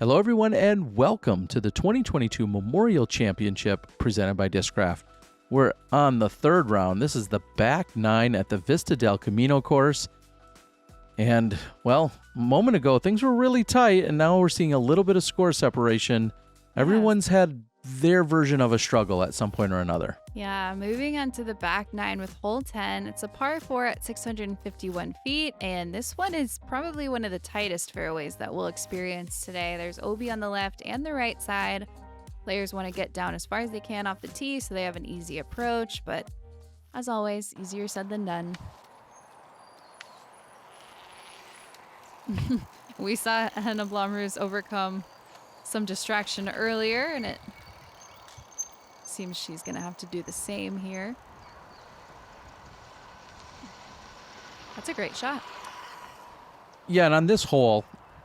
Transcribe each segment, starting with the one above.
Hello, everyone, and welcome to the 2022 Memorial Championship presented by Discraft. We're on the third round. This is the back nine at the Vista del Camino course. And, well, a moment ago, things were really tight, and now we're seeing a little bit of score separation. Everyone's had their version of a struggle at some point or another. Yeah, moving on to the back nine with hole 10. It's a par 4 at 651 feet, and this one is probably one of the tightest fairways that we'll experience today. There's OB on the left and the right side. Players want to get down as far as they can off the tee so they have an easy approach, but as always, easier said than done. We saw Henna Blomroos overcome some distraction earlier, and it seems she's going to have to do the same here. That's a great shot. Yeah, and on this hole,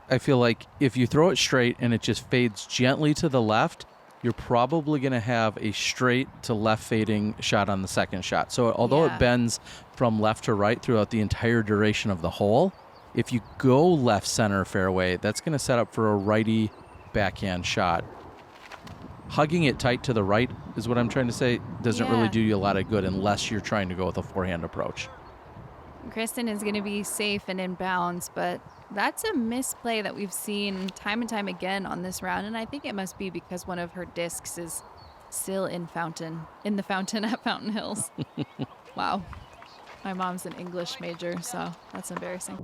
I feel like if you throw it straight and it just fades gently to the left, you're probably going to have a straight to left fading shot on the second shot. So although it bends from left to right throughout the entire duration of the hole, if you go left center fairway, that's going to set up for a righty backhand shot. Hugging it tight to the right is what I'm trying to say. Doesn't really do you a lot of good unless you're trying to go with a forehand approach. Kristin is going to be safe and in bounds, but that's a misplay that we've seen time and time again on this round, and I think it must be because one of her discs is still in the fountain at Fountain Hills. Wow. My mom's an English major, so that's embarrassing.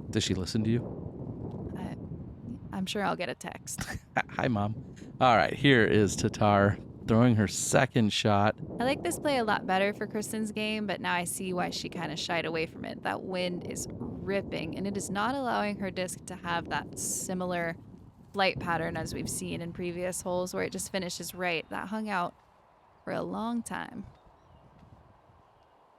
Does she listen to you? I'm sure I'll get a text. Hi, Mom. All right, here is Tattar throwing her second shot. I like this play a lot better for Kristin's game, but now I see why she kind of shied away from it. That wind is ripping, and it is not allowing her disc to have that similar flight pattern as we've seen in previous holes where it just finishes right. That hung out for a long time.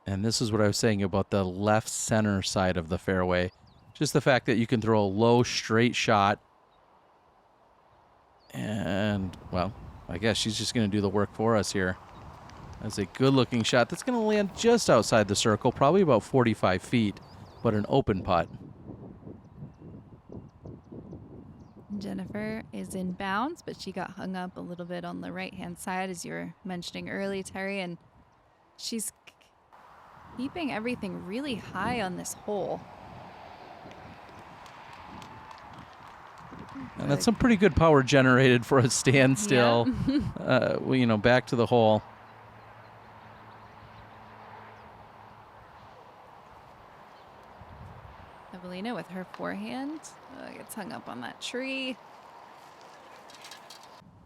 And this is what I was saying about the left center side of the fairway. Just the fact that you can throw a low, straight shot. And, well, I guess she's just going to do the work for us here. That's a good-looking shot. That's going to land just outside the circle, probably about 45 feet, but an open putt. Jennifer is in bounds, but she got hung up a little bit on the right-hand side, as you were mentioning early, Terry, and she's keeping everything really high on this hole. And that's some pretty good power generated for a standstill. Yeah. Back to the hole. Eveliina with her forehand gets hung up on that tree.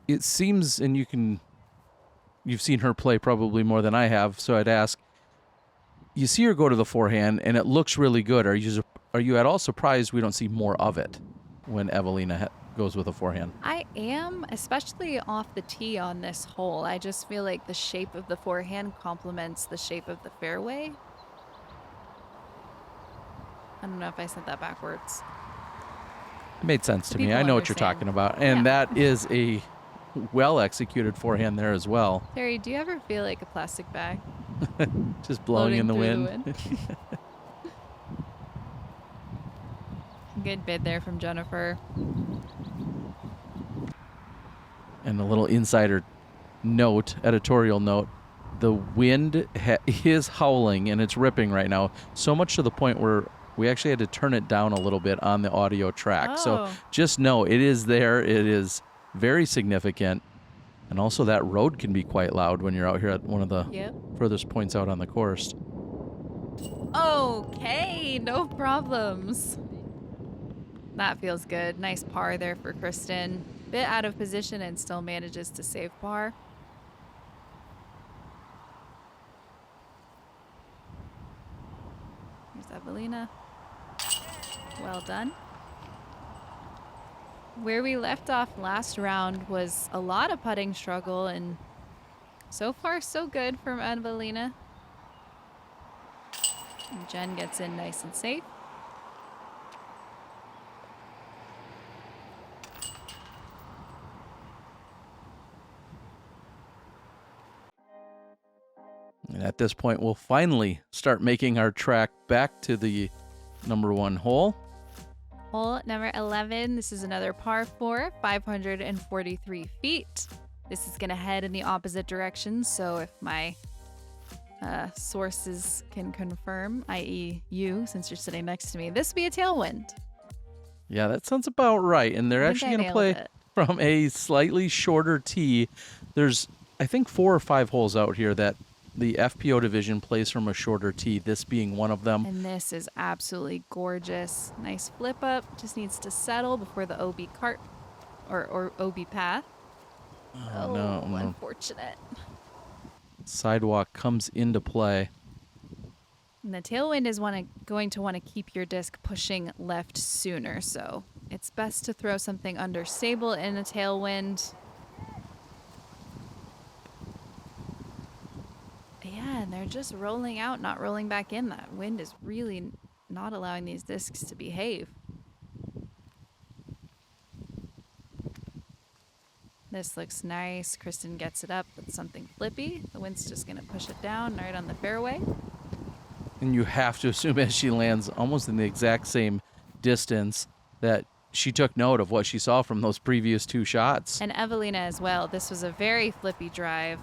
It seems, and you've seen her play probably more than I have, so I'd ask, you see her go to the forehand, and it looks really good. Are you at all surprised we don't see more of it when Eveliina goes with a forehand? I am, especially off the tee on this hole. I just feel like the shape of the forehand complements the shape of the fairway. I don't know if I said that backwards. It made sense to me. I know what you're talking about. And that is a well-executed forehand there as well. Terry, do you ever feel like a plastic bag? Just blowing in the wind. Good bid there from Jennifer. And a little insider note, editorial note, the wind is howling and it's ripping right now, so much to the point where we actually had to turn it down a little bit on the audio track. Oh. So just know it is there. It is very significant. And also that road can be quite loud when you're out here at one of the furthest points out on the course. Okay, no problems. That feels good. Nice par there for Kristin. Bit out of position and still manages to save par. Here's Eveliina. Well done. Where we left off last round was a lot of putting struggle, and so far so good from Eveliina. And Jen gets in nice and safe. And at this point, we'll finally start making our track back to the number one hole. Hole number 11. This is another par 4, 543 feet. This is going to head in the opposite direction. So if my sources can confirm, i.e. you, since you're sitting next to me, this would be a tailwind. Yeah, that sounds about right. And they're actually going to play from a slightly shorter tee. There's, I think, 4 or 5 holes out here that the FPO division plays from a shorter tee, this being one of them. And this is absolutely gorgeous. Nice flip up. Just needs to settle before the OB cart or OB path. Oh, no. Unfortunate. Sidewalk comes into play. And the tailwind is going to want to keep your disc pushing left sooner, so it's best to throw something understable in a tailwind. Yeah, and they're just rolling out, not rolling back in. That wind is really not allowing these discs to behave. This looks nice. Kristin gets it up with something flippy. The wind's just going to push it down right on the fairway. And you have to assume as she lands almost in the exact same distance that she took note of what she saw from those previous 2 shots. And Eveliina as well. This was a very flippy drive.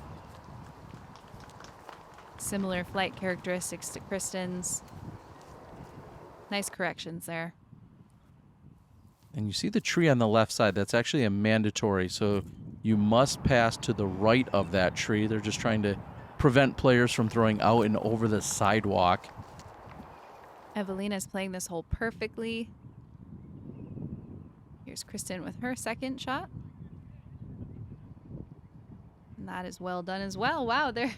Similar flight characteristics to Kristin's. Nice corrections there. And you see the tree on the left side. That's actually a mandatory. So you must pass to the right of that tree. They're just trying to prevent players from throwing out and over the sidewalk. Eveliina is playing this hole perfectly. Here's Kristin with her second shot. And that is well done as well. Wow, there's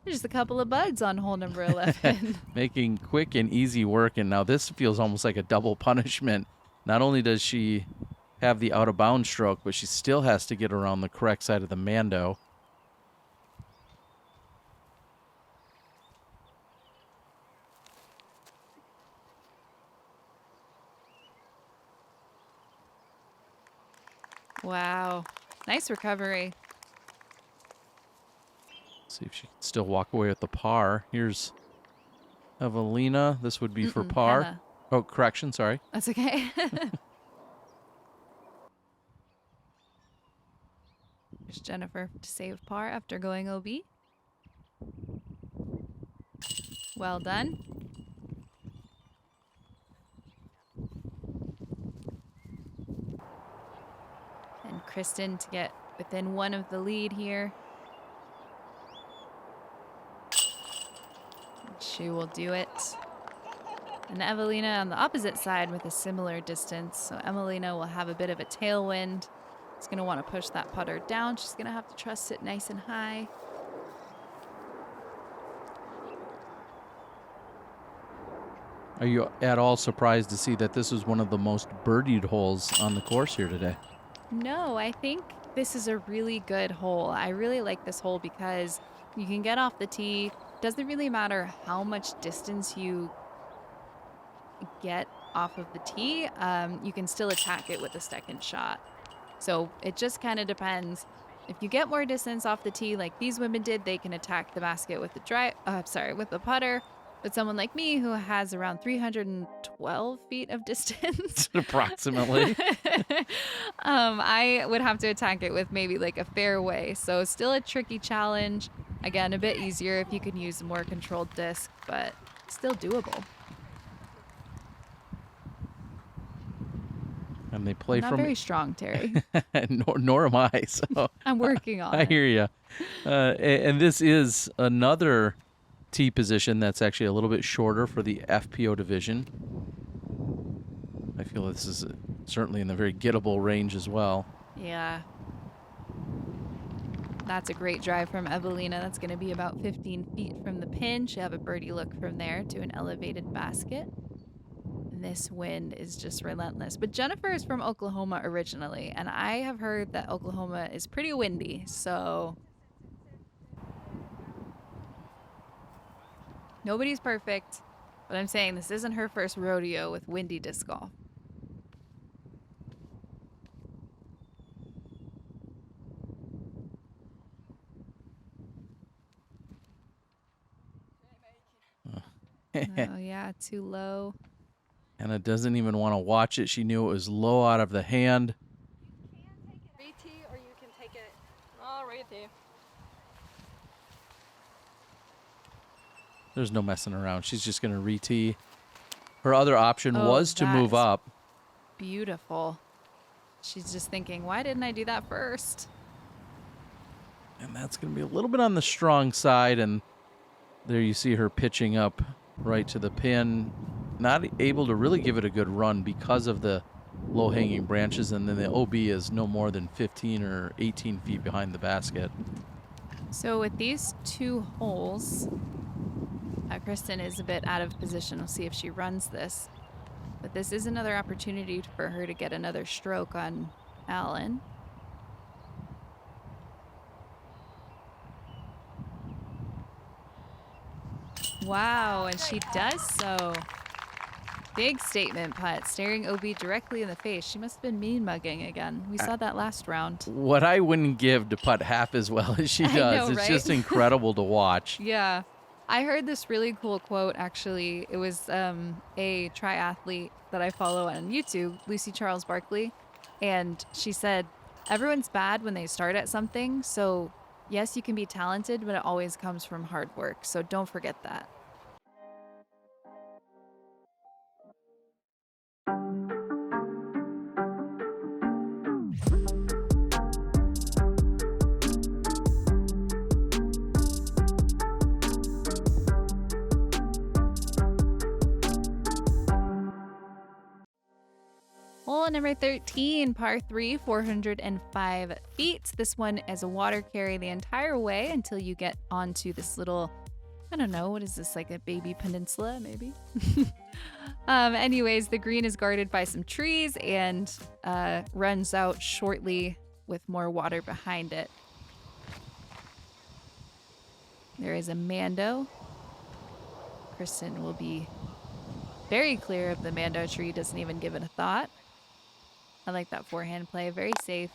just a couple of buds on hole number 11. Making quick and easy work. And now this feels almost like a double punishment. Not only does she have the out-of-bounds stroke, but she still has to get around the correct side of the Mando. Wow. Nice recovery. See if she can still walk away with the par. Here's Eveliina. This would be for par. Henna. Oh, correction. Sorry. That's okay. Here's Jennifer to save par after going OB. Well done. And Kristin to get within 1 of the lead here. She will do it. And Eveliina on the opposite side with a similar distance. So Eveliina will have a bit of a tailwind. She's going to want to push that putter down. She's going to have to trust it nice and high. Are you at all surprised to see that this is one of the most birdied holes on the course here today? No, I think this is a really good hole. I really like this hole because you can get off the tee. Doesn't really matter how much distance you get off of the tee. You can still attack it with a second shot. So it just kind of depends. If you get more distance off the tee like these women did, they can attack the basket with the with the putter. But someone like me who has around 312 feet of distance, approximately, I would have to attack it with maybe like a fairway. So still a tricky challenge. Again, a bit easier if you can use a more controlled disc, but still doable. And they play Not from very strong, Terry. nor am I. So I'm working on it. I hear you. And this is another tee position that's actually a little bit shorter for the FPO division. I feel this is certainly in the very gettable range as well. Yeah. That's a great drive from Eveliina. That's going to be about 15 feet from the pin. She'll have a birdie look from there to an elevated basket. And this wind is just relentless. But Jennifer is from Oklahoma originally, and I have heard that Oklahoma is pretty windy, so nobody's perfect. But I'm saying this isn't her first rodeo with windy disc golf. Oh, yeah, too low. Henna doesn't even want to watch it. She knew it was low out of the hand. Re-tee, or you can take it. Oh, re-tee. There's no messing around. She's just going to re-tee. Her other option Oh, was to that move is up. Beautiful. She's just thinking, why didn't I do that first? And that's going to be a little bit on the strong side. And there you see her pitching up right to the pin. Not able to really give it a good run because of the low-hanging branches. And then the OB is no more than 15 or 18 feet behind the basket. So with these 2 holes, Kristin is a bit out of position. We'll see if she runs this. But this is another opportunity for her to get another stroke on Allen. Wow, and she does so. Big statement putt, staring OB directly in the face. She must have been mean mugging again. We saw that last round. What I wouldn't give to putt half as well as she does. know, It's right? just incredible to watch. Yeah. I heard this really cool quote, actually. It was a triathlete that I follow on YouTube, Lucy Charles Barkley. And she said, everyone's bad when they start at something. So, yes, you can be talented, but it always comes from hard work. So don't forget that. Hole number 13, par 3, 405 feet. This one is a water carry the entire way until you get onto this little, I don't know, what is this, like a baby peninsula, maybe? Anyways, the green is guarded by some trees and runs out shortly with more water behind it. There is a Mando. Kristin will be very clear of the Mando tree, doesn't even give it a thought. I like that forehand play, very safe.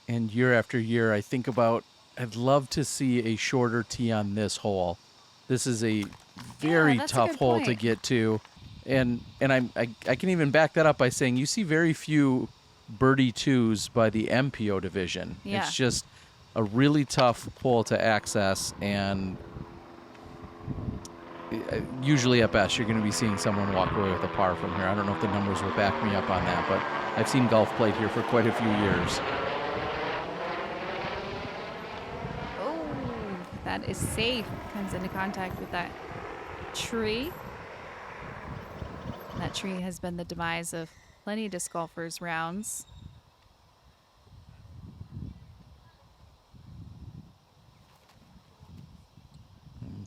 And year after year, I think about, I'd love to see a shorter tee on this hole. This is a very that's a tough good hole point. to get to. And I can even back that up by saying you see very few birdie twos by the MPO division. Yeah. It's just a really tough hole to access, and usually at best you're going to be seeing someone walk away with a par from here. I don't know if the numbers will back me up on that, but I've seen golf played here for quite a few years. Oh, that is safe. Comes into contact with that tree. That tree has been the demise of plenty of disc golfers' rounds.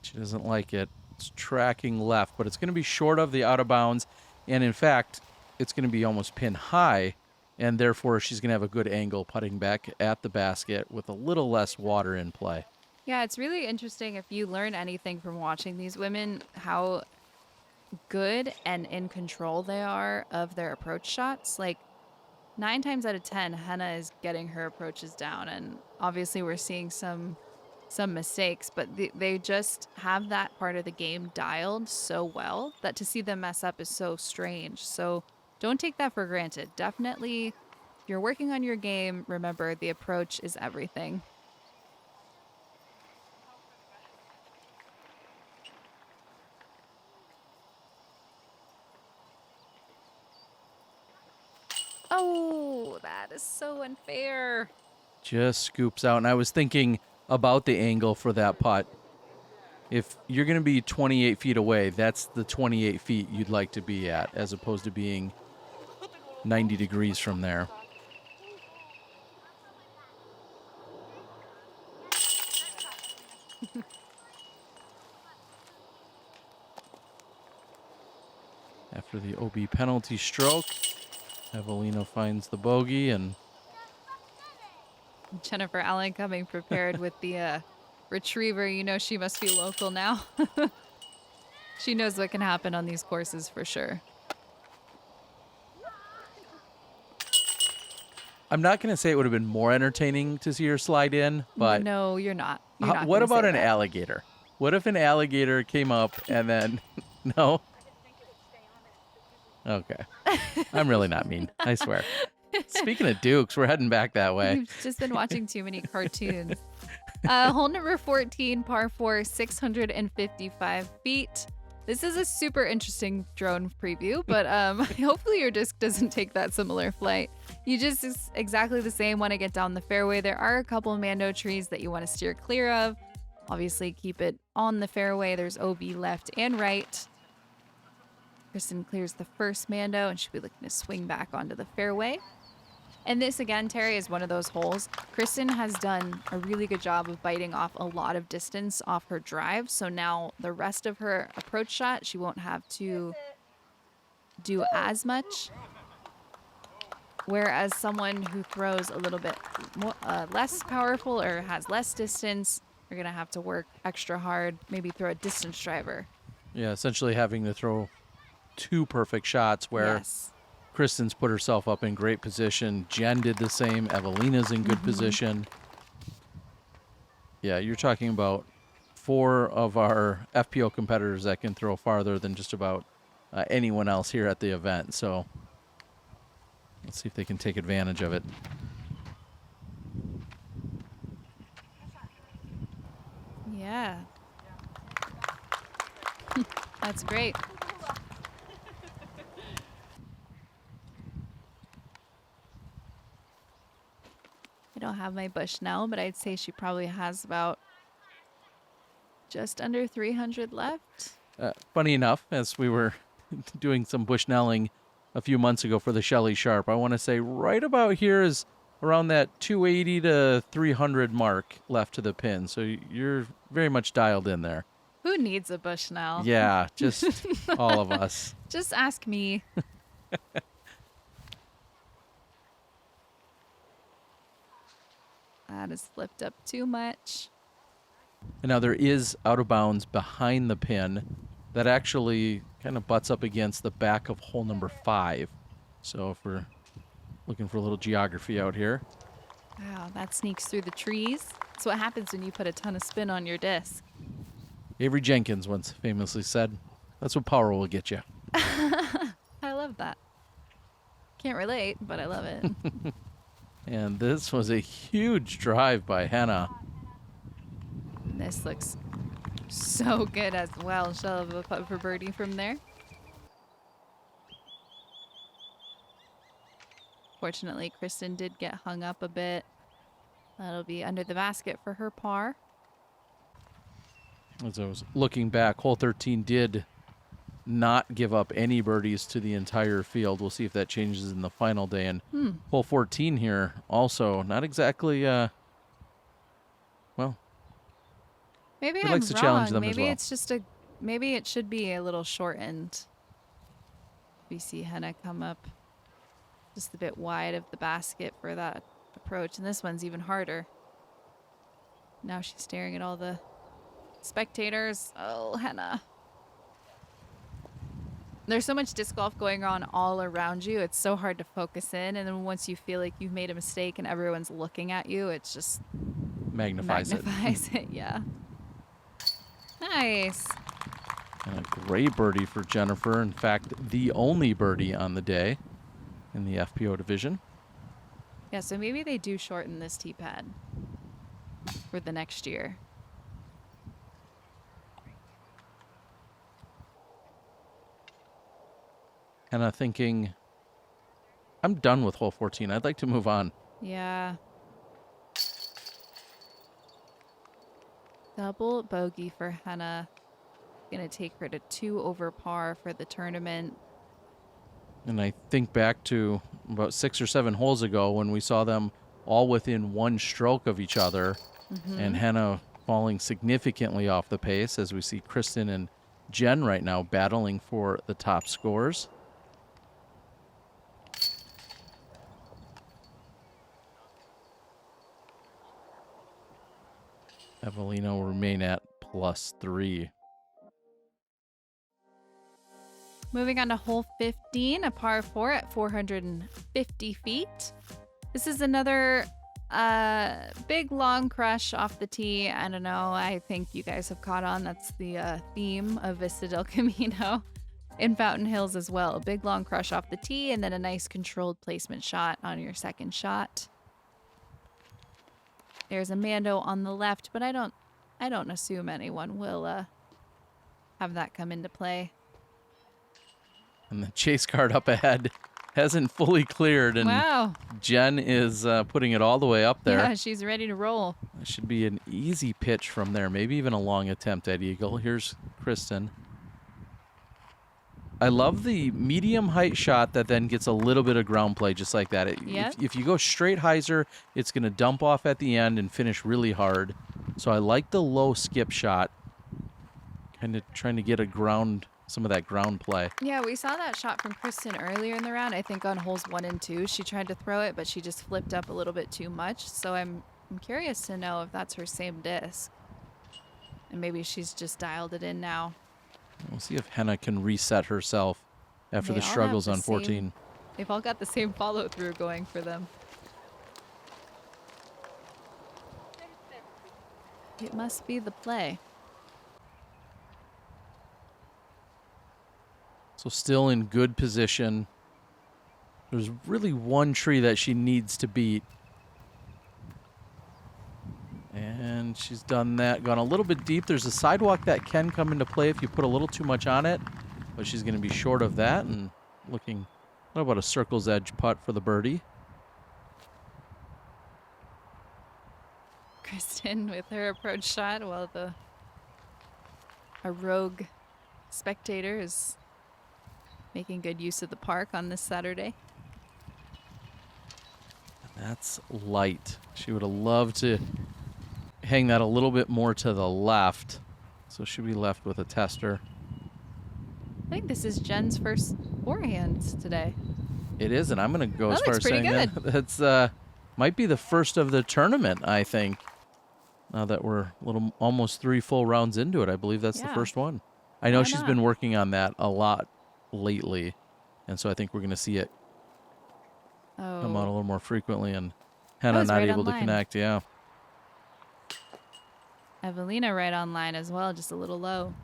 She doesn't like it. It's tracking left, but it's going to be short of the out of bounds. And in fact, it's going to be almost pin high. And therefore, she's going to have a good angle putting back at the basket with a little less water in play. Yeah, it's really interesting if you learn anything from watching these women, how good and in control they are of their approach shots. Like 9 times out of 10, Henna is getting her approaches down. And obviously we're seeing some mistakes, but they just have that part of the game dialed so well that to see them mess up is so strange. So don't take that for granted. Definitely, if you're working on your game, remember the approach is everything. Oh, that is so unfair. Just scoops out. And I was thinking about the angle for that putt. If you're going to be 28 feet away, that's the 28 feet you'd like to be at, as opposed to being 90 degrees from there. After the OB penalty stroke, Eveliina finds the bogey, and Jennifer Allen coming prepared with the retriever. You know she must be local now. She knows what can happen on these courses for sure. I'm not going to say it would have been more entertaining to see her slide in, but No, you're not. You're not what gonna about say an that. alligator? What if an alligator came up and then no? Okay. I'm really not mean. I swear. Speaking of Dukes, we're heading back that way. You've just been watching too many cartoons. Hole number 14, par 4, 655 feet. This is a super interesting drone preview, but hopefully your disc doesn't take that similar flight. You just exactly the same want to get down the fairway. There are a couple mando trees that you want to steer clear of. Obviously, keep it on the fairway. There's OB left and right. Kristin clears the first mando, and she'll be looking to swing back onto the fairway. And this, again, Terry, is one of those holes. Kristin has done a really good job of biting off a lot of distance off her drive. So now the rest of her approach shot, she won't have to do as much. Whereas someone who throws a little bit more, less powerful or has less distance, you're going to have to work extra hard, maybe throw a distance driver. Yeah, essentially having to throw 2 perfect shots where Yes. Kristin's put herself up in great position. Jen did the same. Eveliina's in good position. Yeah, you're talking about 4 of our FPO competitors that can throw farther than just about anyone else here at the event. So let's see if they can take advantage of it. Yeah. That's great. I don't have my bush now, but I'd say she probably has about just under 300 left. Funny enough, as we were doing some bushnelling a few months ago for the Shelly Sharp, I want to say right about here is around that 280 to 300 mark left to the pin. So you're very much dialed in there. Who needs a bush now? Yeah, just all of us. Just ask me. That has flipped up too much. And now there is out of bounds behind the pin that actually kind of butts up against the back of hole number 5. So if we're looking for a little geography out here. Wow, that sneaks through the trees. That's what happens when you put a ton of spin on your disc. Avery Jenkins once famously said, that's what power will get you. I love that. Can't relate, but I love it. And this was a huge drive by Henna. This looks so good as well. She'll have a putt for birdie from there. Fortunately, Kristin did get hung up a bit. That'll be under the basket for her par. As I was looking back, hole 13 did not give up any birdies to the entire field. We'll see if that changes in the final day. And hole 14 here also not exactly, well, maybe Who I'm likes to wrong. challenge them as Maybe well? it's just maybe it should be a little shortened. We see Henna come up just a bit wide of the basket for that approach. And this one's even harder. Now she's staring at all the spectators. Oh, Henna. There's so much disc golf going on all around you. It's so hard to focus in. And then once you feel like you've made a mistake and everyone's looking at you, it's just magnifies it. Yeah. Nice. And a great birdie for Jennifer. In fact, the only birdie on the day in the FPO division. Yeah, so maybe they do shorten this tee pad for the next year. And I'm thinking, I'm done with hole 14. I'd like to move on. Yeah. Double bogey for Henna. Gonna take her to 2 over par for the tournament. And I think back to about 6 or 7 holes ago when we saw them all within 1 stroke of each other. And Henna falling significantly off the pace as we see Kristin and Jen right now battling for the top scores. Eveliina will remain at +3. Moving on to hole 15, a par 4 at 450 feet. This is another Big long crush off the tee. I don't know. I think you guys have caught on. That's the theme of Vista del Camino in Fountain Hills as well. Big long crush off the tee, and then a nice controlled placement shot on your second shot. There's a Mando on the left, but I don't assume anyone will have that come into play. And the chase card up ahead hasn't fully cleared, and Wow. Jen is putting it all the way up there. Yeah, she's ready to roll. That should be an easy pitch from there, maybe even a long attempt at eagle. Here's Kristin. I love the medium height shot that then gets a little bit of ground play just like that. Yep. If you go straight hyzer, it's going to dump off at the end and finish really hard. So I like the low skip shot, kind of trying to get some of that ground play. Yeah, we saw that shot from Kristin earlier in the round. I think on holes 1 and 2, she tried to throw it, but she just flipped up a little bit too much. So I'm curious to know if that's her same disc. And maybe she's just dialed it in now. We'll see if Henna can reset herself after the struggles on 14. They've all got the same follow through going for them. It must be the play. So still in good position. There's really one tree that she needs to beat. And she's done that. Gone a little bit deep. There's a sidewalk that can come into play if you put a little too much on it. But she's going to be short of that and looking, what about a circle's edge putt for the birdie? Kristin with her approach shot while a rogue spectator is making good use of the park on this Saturday. That's light. She would have loved to hang that a little bit more to the left. So she'll be left with a tester. I think this is Jen's first forehand today. It is, and I'm going to go as That far looks as pretty saying good. that's might be the first of the tournament, I think. Now that we're almost 3 full rounds into it, I believe that's the Yeah. first one. I know Why she's not? been working on that a lot lately, and so I think we're going to see it come out a Oh, little more frequently, and Henna was not right able on to line. connect. Yeah. Eveliina right on line as well, just a little low.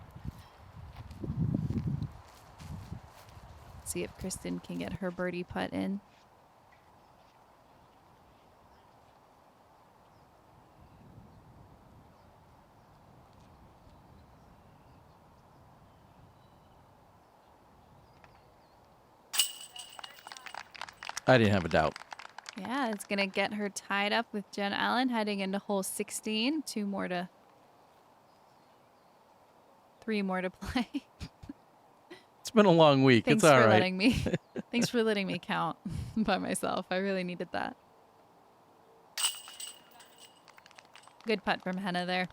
See if Kristin can get her birdie putt in. I didn't have a doubt. Yeah, it's going to get her tied up with Jen Allen heading into hole 16. 3 more to play. It's been a long week. Thanks It's all for right. letting me. Thanks for letting me count by myself. I really needed that. Good putt from Henna there.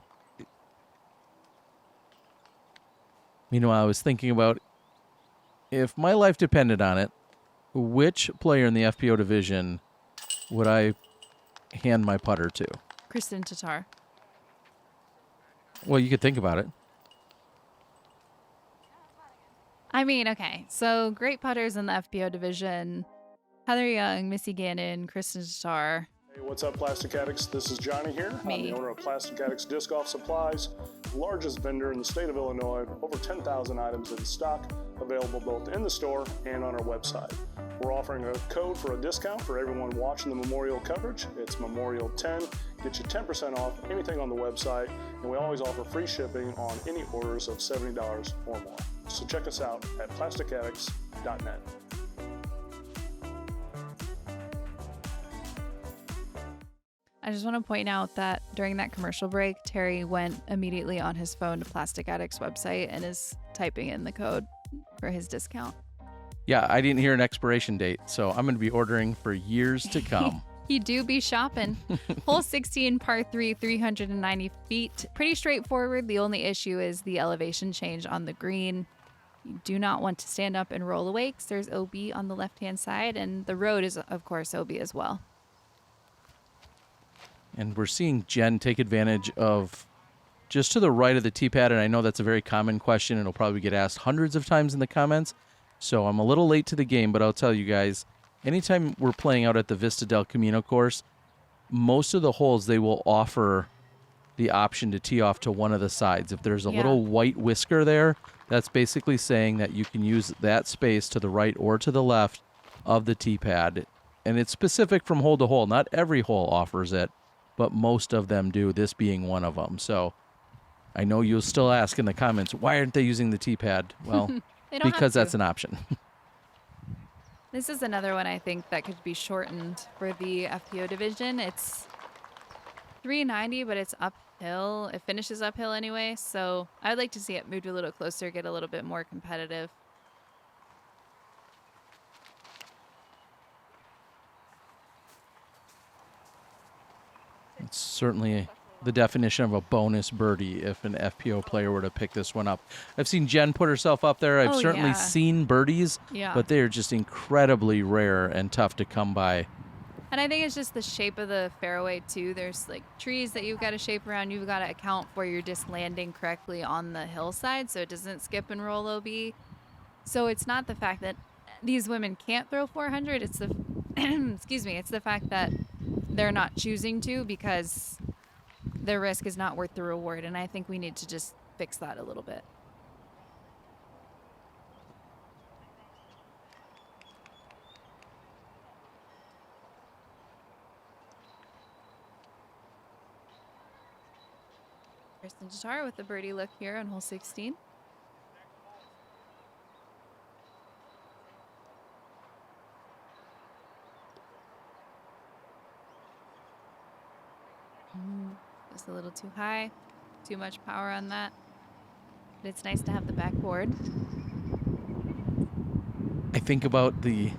Meanwhile, I was thinking about if my life depended on it, which player in the FPO division would I hand my putter to? Kristin Tattar. Well, you could think about it. I mean, okay, so great putters in the FPO division. Heather Young, Missy Gannon, Kristin Tattar. Hey, what's up, Plastic Addicts? This is Johnny here. I'm Me. the owner of Plastic Addicts Disc Golf Supplies, largest vendor in the state of Illinois, over 10,000 items in stock, available both in the store and on our website. We're offering a code for a discount for everyone watching the Memorial coverage. It's Memorial 10. Get you 10% off anything on the website, and we always offer free shipping on any orders of $70 or more. So check us out at plasticaddicts.net. I just want to point out that during that commercial break, Terry went immediately on his phone to Plastic Addicts website and is typing in the code for his discount. Yeah, I didn't hear an expiration date, so I'm going to be ordering for years to come. You do be shopping. Hole 16, par 3, 390 feet. Pretty straightforward. The only issue is the elevation change on the green. You do not want to stand up and roll away because there's OB on the left-hand side, and the road is, of course, OB as well. And we're seeing Jen take advantage of just to the right of the tee pad, and I know that's a very common question, and it'll probably get asked hundreds of times in the comments, so I'm a little late to the game, but I'll tell you guys, anytime we're playing out at the Vista del Camino course, most of the holes, they will offer the option to tee off to one of the sides. If there's a Yeah. little white whisker there, that's basically saying that you can use that space to the right or to the left of the tee pad. And it's specific from hole to hole. Not every hole offers it, but most of them do, this being one of them. So I know you'll still ask in the comments, why aren't they using the tee pad? Well, They don't because have that's to. an option. This is another one I think that could be shortened for the FPO division. It's 390, but it's uphill. It finishes uphill anyway, so I'd like to see it moved a little closer, get a little bit more competitive. It's certainly the definition of a bonus birdie if an FPO player were to pick this one up. I've seen Jen put herself up there. I've Oh, certainly yeah. seen birdies, Yeah. but they are just incredibly rare and tough to come by. And I think it's just the shape of the fairway too. There's like trees that you've got to shape around. You've got to account for you're just landing correctly on the hillside so it doesn't skip and roll OB. So it's not the fact that these women can't throw 400. It's the excuse me. It's the fact that they're not choosing to because the risk is not worth the reward. And I think we need to just fix that a little bit. Kristin Tattar with the birdie look here on hole 16. Just a little too high, too much power on that. But it's nice to have the backboard. I think about the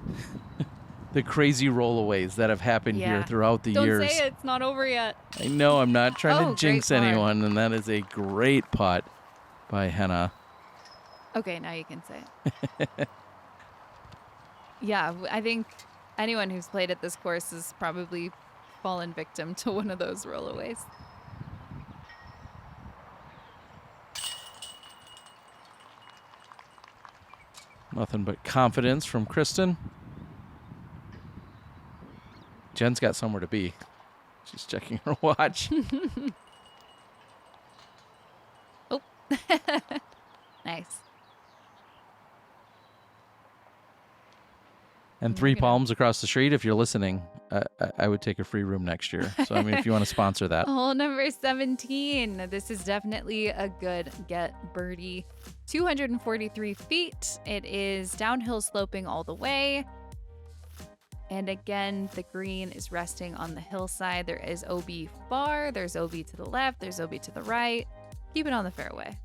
the crazy rollaways that have happened here Yeah. throughout the Don't years. say it's not over yet. I know I'm not trying Oh, to jinx great putt. anyone, and that is a great putt by Henna. Okay, now you can say it. Yeah, I think anyone who's played at this course has probably fallen victim to one of those rollaways. Nothing but confidence from Kristin. Jen's got somewhere to be. She's checking her watch. Oh, nice. And We're 3 gonna- Palms across the street. If you're listening, I would take a free room next year. So, I mean, if you want to sponsor that. Hole number 17. This is definitely a good get birdie. 243 feet. It is downhill sloping all the way. And again, the green is resting on the hillside. There is OB far. There's OB to the left. There's OB to the right. Keep it on the fairway.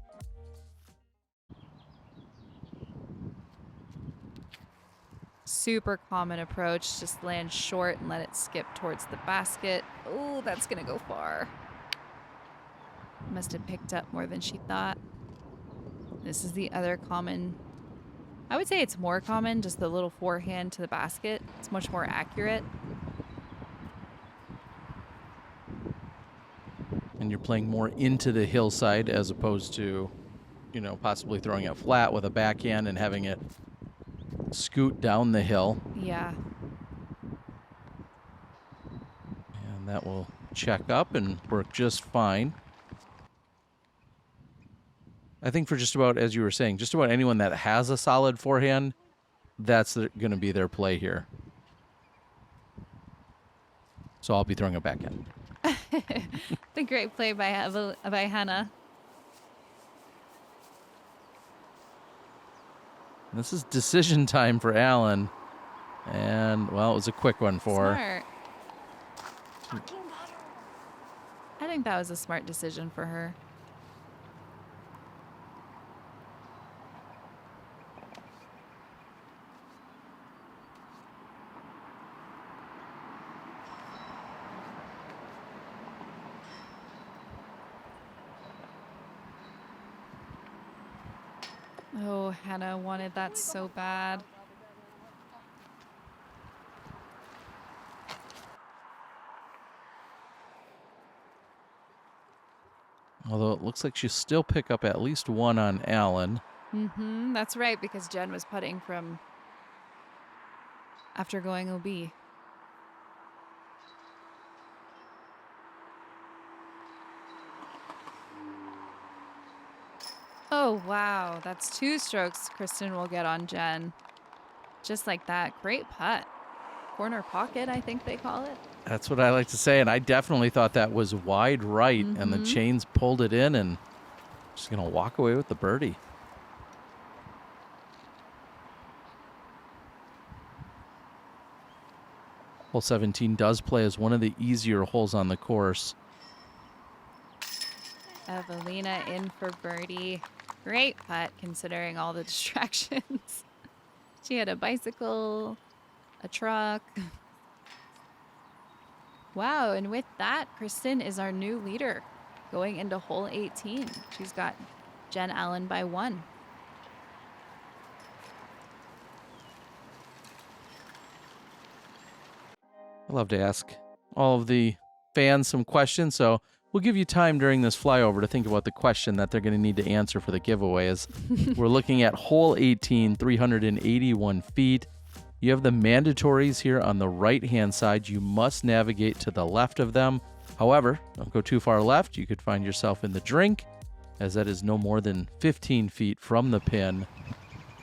Super common approach. Just land short and let it skip towards the basket. Oh, that's going to go far. Must have picked up more than she thought. This is the other common. I would say it's more common, just the little forehand to the basket. It's much more accurate. And you're playing more into the hillside as opposed to, you know, possibly throwing it flat with a backhand and having it scoot down the hill. Yeah. And that will check up and work just fine. I think for just about, as you were saying, just about anyone that has a solid forehand, that's going to be their play here. So I'll be throwing a backhand. The great play by Henna. This is decision time for Alan. And, well, it was a quick one for her. Smart. I think that was a smart decision for her. Oh, Henna wanted that so bad. Although it looks like she'll still pick up at least one on Alan. Mm-hmm. That's right, because Jen was putting from after going OB. Oh, wow. That's 2 strokes Kristin will get on Jen. Just like that. Great putt. Corner pocket, I think they call it. That's what I like to say, and I definitely thought that was wide right, and the chains pulled it in, and just going to walk away with the birdie. Hole 17 does play as one of the easier holes on the course. Eveliina in for birdie. Great putt considering all the distractions. She had a bicycle, a truck. Wow, and with that, Kristin is our new leader going into hole 18. She's got Jen Allen by 1. I love to ask all of the fans some questions, so we'll give you time during this flyover to think about the question that they're going to need to answer for the giveaways. We're looking at hole 18, 381 feet. You have the mandatories here on the right-hand side. You must navigate to the left of them. However, don't go too far left. You could find yourself in the drink, as that is no more than 15 feet from the pin.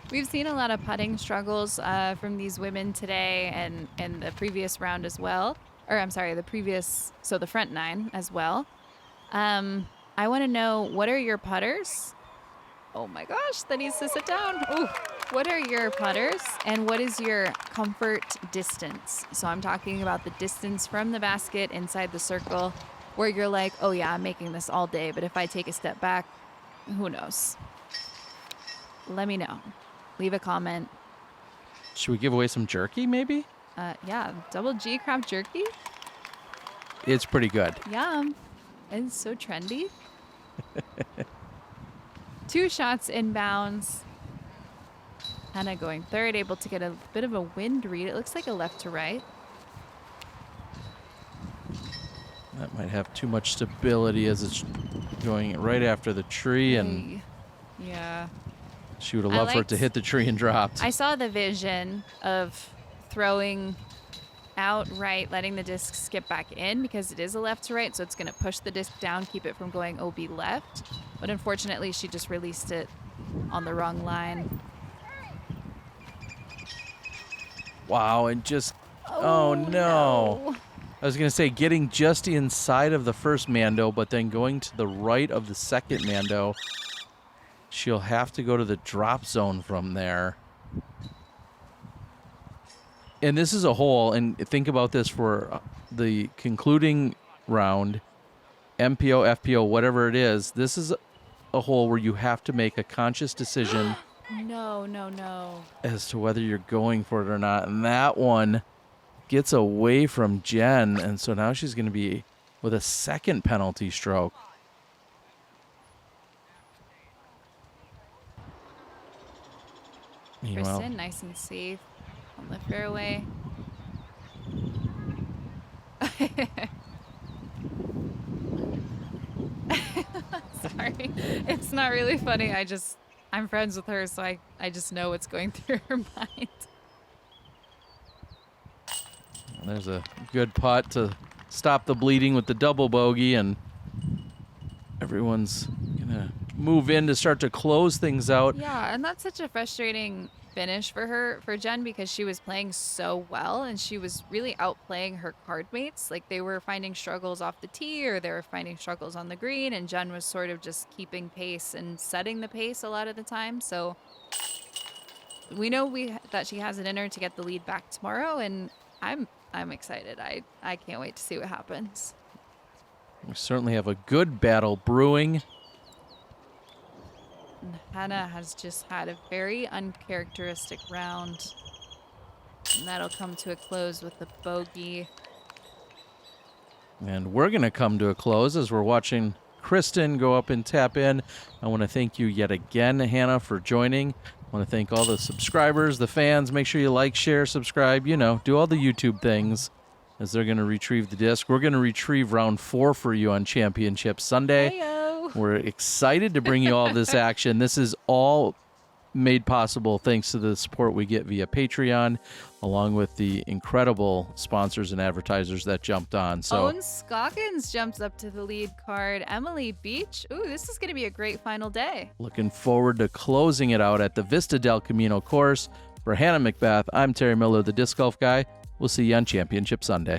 We've seen a lot of putting struggles from these women today and the previous round as well. Or I'm sorry, the front 9 as well. I want to know, what are your putters? Oh my gosh, that needs to sit down. Ooh. What are your putters and what is your comfort distance? So I'm talking about the distance from the basket inside the circle where you're like, oh yeah, I'm making this all day, but if I take a step back, who knows? Let me know. Leave a comment. Should we give away some jerky, maybe? Yeah, double G craft jerky. It's pretty good. Yum. It's so trendy. 2 shots inbounds. Henna going third, able to get a bit of a wind read. It looks like a left to right. That might have too much stability as it's going right after the tree, and yeah, she would have loved for it to hit the tree and dropped. I saw the vision of throwing out right, letting the disc skip back in because it is a left to right, so it's going to push the disc down, keep it from going OB left. But unfortunately, she just released it on the wrong line. Wow, and just, oh no. I was going to say getting just inside of the first Mando, but then going to the right of the second Mando. She'll have to go to the drop zone from there. And this is a hole, and think about this for the concluding round, MPO, FPO, whatever it is. This is a hole where you have to make a conscious decision. No. As to whether you're going for it or not. And that one gets away from Jen, and so now she's going to be with a second penalty stroke. Meanwhile, Kristin, nice and safe on the fairway. Sorry. It's not really funny. I'm friends with her, so I just know what's going through her mind. there's a good putt to stop the bleeding with the double bogey, and everyone's going to move in to start to close things out. Yeah, and that's such a frustrating finish for Jen, because she was playing so well and she was really outplaying her card mates. Like, they were finding struggles off the tee or they were finding struggles on the green, and Jen was sort of just keeping pace and setting the pace a lot of the time. So we know that she has it in her to get the lead back tomorrow, and I'm excited. I can't wait to see what happens. We certainly have a good battle brewing. And Henna has just had a very uncharacteristic round. And that'll come to a close with the bogey. And we're going to come to a close as we're watching Kristin go up and tap in. I want to thank you yet again, Henna, for joining. I want to thank all the subscribers, the fans. Make sure you like, share, subscribe, do all the YouTube things as they're going to retrieve the disc. We're going to retrieve round 4 for you on Championship Sunday. Heyo. We're excited to bring you all this action. This is all made possible thanks to the support we get via Patreon, along with the incredible sponsors and advertisers that jumped on. So Owen Scoggins jumps up to the lead card. Emily Beach. Ooh, this is going to be a great final day. looking forward to closing it out at the Vista del Camino course. For Hannah McBeth, I'm Terry Miller, the Disc Golf Guy. We'll see you on Championship Sunday.